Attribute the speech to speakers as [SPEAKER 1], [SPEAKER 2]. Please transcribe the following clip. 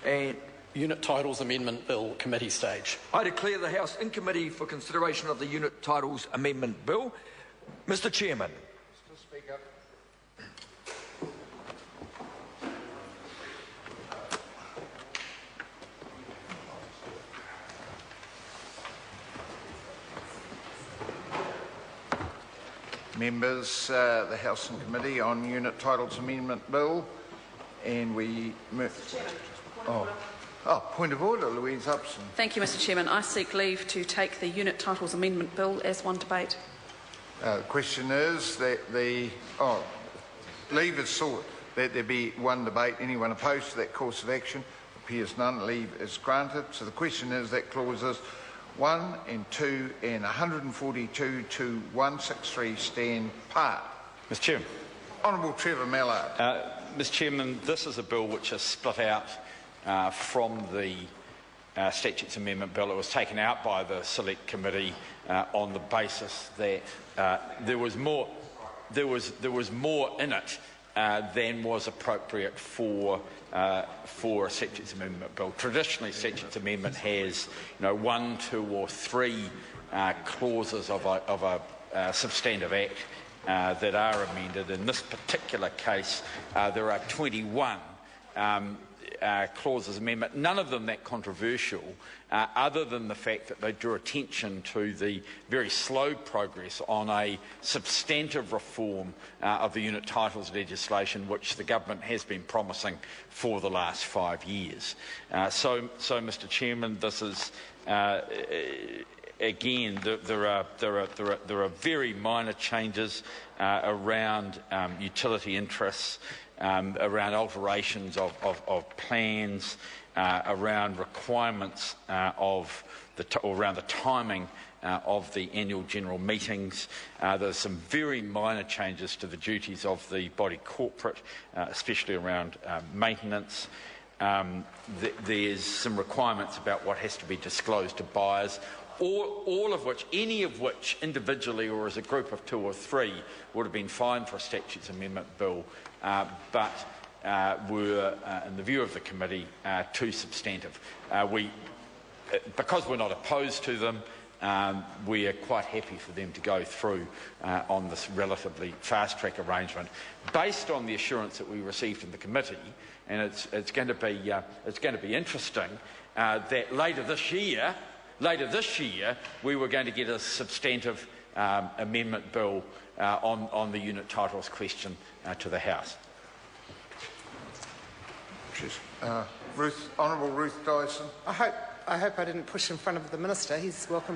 [SPEAKER 1] and
[SPEAKER 2] Unit Titles Amendment Bill, committee stage.
[SPEAKER 1] I declare the House in committee for consideration of the Unit Titles Amendment Bill. Mr. Chairman.
[SPEAKER 3] Mr. Speaker. Members, the House and Committee on Unit Titles Amendment Bill, and we move. Point of order, Louise Upson.
[SPEAKER 4] Thank you, Mr. Chairman. I seek leave to take the Unit Titles Amendment Bill as one debate.
[SPEAKER 3] The question is that leave is sought that there be one debate. Anyone opposed to that course of action? Appears none. Leave is granted. So the question is that clauses 1 and 2 and 142 to 163 stand part.
[SPEAKER 5] Mr. Chairman.
[SPEAKER 3] Honourable Trevor Mallard.
[SPEAKER 5] Mr. Chairman, this is a bill which is split out from the Statutes Amendment Bill. It was taken out by the Select Committee on the basis that there was more in it than was appropriate for a Statutes Amendment Bill. Traditionally, Statutes Amendment has 1, 2 or 3 clauses of a substantive act that are amended. In this particular case, there are 21 clauses amendment, none of them that controversial, other than the fact that they drew attention to the very slow progress on a substantive reform of the unit titles legislation, which the government has been promising for the last 5 years. So, Mr. Chairman, this is again, there are very minor changes around utility interests, around alterations of plans, around requirements around the timing of the annual general meetings. There's some very minor changes to the duties of the body corporate, especially around maintenance. There's some requirements about what has to be disclosed to buyers, all of which, any of which individually or as a group of 2 or 3 would have been fine for a Statutes Amendment Bill, but were, in the view of the committee, too substantive. Because we're not opposed to them, we are quite happy for them to go through on this relatively fast-track arrangement, based on the assurance that we received from the committee. And it's going to be interesting that later this year, we were going to get a substantive amendment bill on the unit titles question to the House.
[SPEAKER 3] Honourable Ruth Dyson.
[SPEAKER 6] I hope I didn't push in front of the Minister. He's welcome.